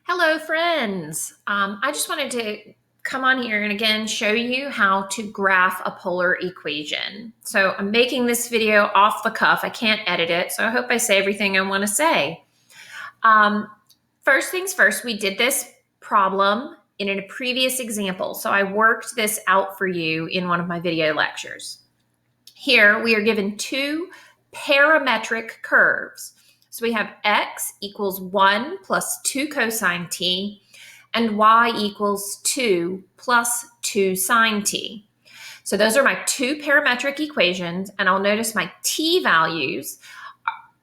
Hello, friends. I just wanted to come on here and again show you how to graph a polar equation. So I'm making this video off the cuff. I can't edit it, so I hope I say everything I want to say. First things first, we did this problem in a previous example. So I worked this out for you in one of my video lectures. Here we are given two parametric curves. So we have x equals 1 plus 2 cosine t, and y equals 2 plus 2 sine t. So those are my two parametric equations, and I'll notice my t values,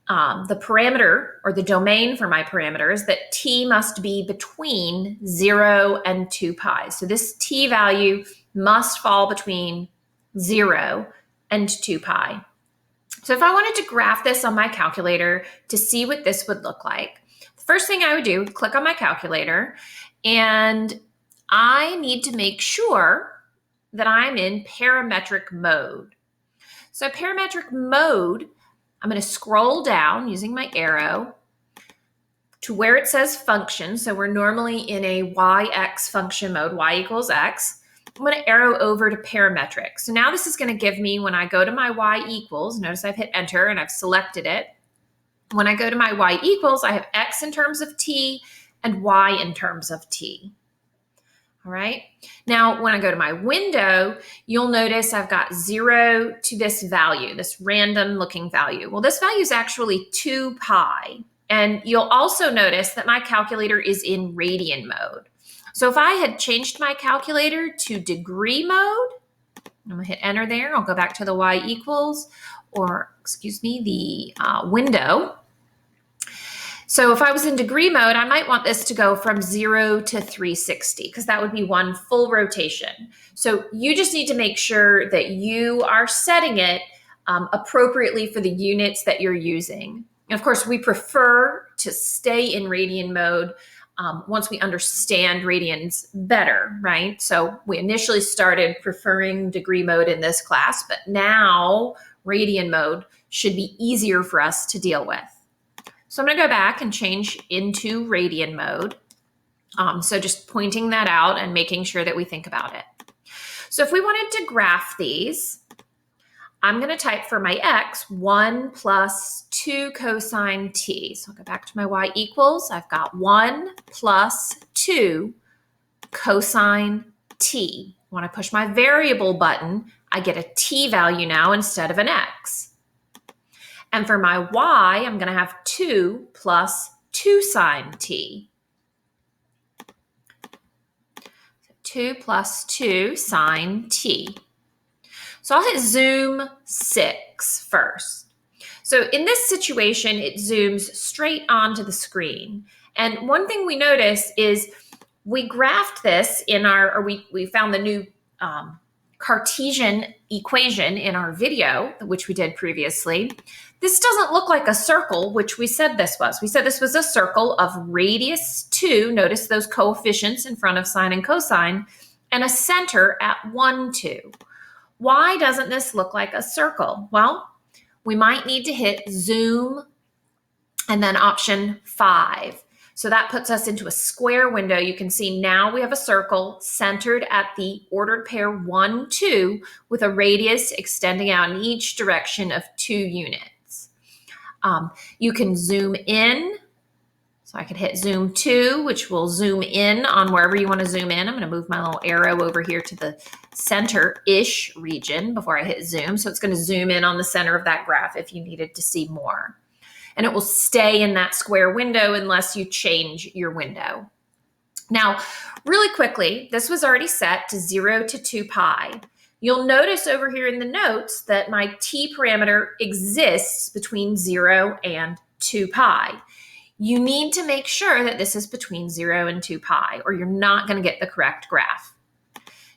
the parameter or the domain for my parameter is that t must be between 0 and 2 pi. So this t value must fall between 0 and 2 pi. So if I wanted to graph this on my calculator to see what this would look like, the first thing I would do, click on my calculator, and I need to make sure that I'm in parametric mode. So parametric mode, I'm going to scroll down using my arrow to where it says function. So we're normally in a yx function mode, y equals x. I'm going to arrow over to parametric. So now this is going to give me, when I go to my y equals, notice I've hit enter and I've selected it. When I go to my y equals, I have x in terms of t and y in terms of t. All right. Now, when I go to my window, you'll notice I've got 0 to this value, this random looking value. Well, this value is actually 2 pi. And you'll also notice that my calculator is in radian mode. So if I had changed my calculator to degree mode, I'm going to hit enter there. I'll go back to the y equals, or excuse me, the window. So if I was in degree mode, I might want this to go from 0 to 360 because that would be one full rotation. So you just need to make sure that you are setting it appropriately for the units that you're using. And of course, we prefer to stay in radian mode once we understand radians better, right? So we initially started preferring degree mode in this class, but now radian mode should be easier for us to deal with. So I'm going to go back and change into radian mode. So just pointing that out and making sure that we think about it. So if we wanted to graph these, I'm going to type for my x 1 plus 2 cosine t. So I'll go back to my y equals. I've got 1 plus 2 cosine t. When I push my variable button, I get a t value now instead of an x. And for my y, I'm going to have 2 plus 2 sine t. 2 plus 2 sine t. So I'll hit zoom 6 first. So in this situation, it zooms straight onto the screen. And one thing we notice is we graphed this in our, or we found the new Cartesian equation in our video, which we did previously. This doesn't look like a circle, which we said this was. We said this was a circle of radius 2, notice those coefficients in front of sine and cosine, and a center at 1, 2. Why doesn't this look like a circle? Well, we might need to hit zoom and then option 5. So that puts us into a square window. You can see now we have a circle centered at the ordered pair 1, 2 with a radius extending out in each direction of 2 units. You can zoom in. So I could hit zoom 2, which will zoom in on wherever you want to zoom in. I'm going to move my little arrow over here to the center-ish region before I hit zoom. So it's going to zoom in on the center of that graph if you needed to see more. And it will stay in that square window unless you change your window. Now, really quickly, this was already set to 0 to 2 pi. You'll notice over here in the notes that my t parameter exists between 0 and 2 pi. You need to make sure that this is between 0 and 2 pi, or you're not going to get the correct graph.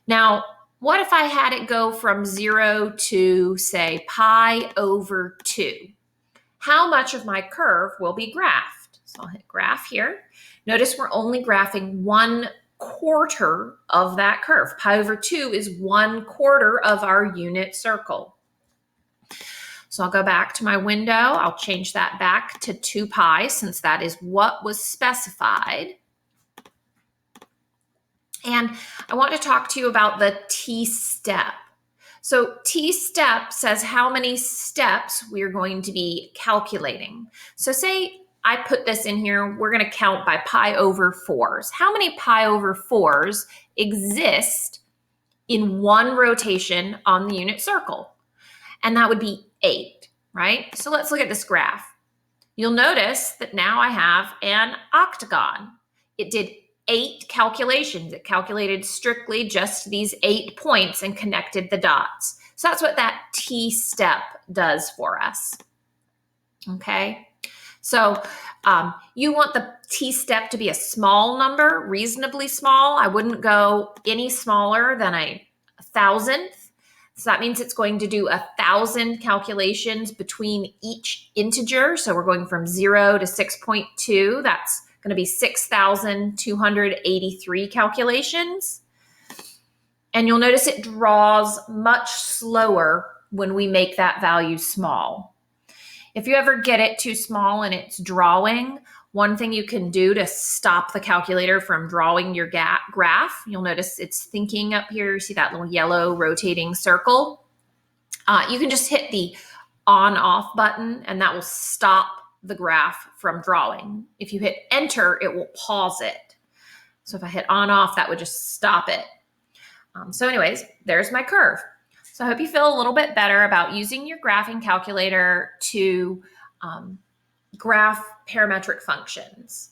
Now, what if I had it go from 0 to, say, pi over 2? How much of my curve will be graphed? So I'll hit graph here. Notice we're only graphing 1/4 of that curve. Pi over 2 is 1/4 of our unit circle. So I'll go back to my window. I'll change that back to 2 pi since that is what was specified. And I want to talk to you about the T-step. So T-step says how many steps we're going to be calculating. So say I put this in here, we're going to count by pi over 4s. How many pi over 4s exist in one rotation on the unit circle? And that would be 8, right? So let's look at this graph. You'll notice that now I have an octagon. It did 8 calculations. It calculated strictly just these 8 points and connected the dots. So that's what that T-step does for us. Okay, so you want the T-step to be a small number, reasonably small. I wouldn't go any smaller than a 1,000th. So that means it's going to do 1,000 calculations between each integer. So we're going from 0 to 6.2. That's going to be 6,283 calculations. And you'll notice it draws much slower when we make that value small. If you ever get it too small and it's drawing, one thing you can do to stop the calculator from drawing your graph, you'll notice it's thinking up here. You see that little yellow rotating circle? You can just hit the on-off button and that will stop the graph from drawing. If you hit enter, it will pause it. So if I hit on-off, that would just stop it. So anyways, there's my curve. So I hope you feel a little bit better about using your graphing calculator to graph parametric functions.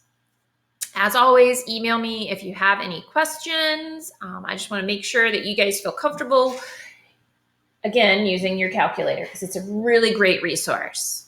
As always, email me if you have any questions. I just want to make sure that you guys feel comfortable, again, using your calculator because it's a really great resource.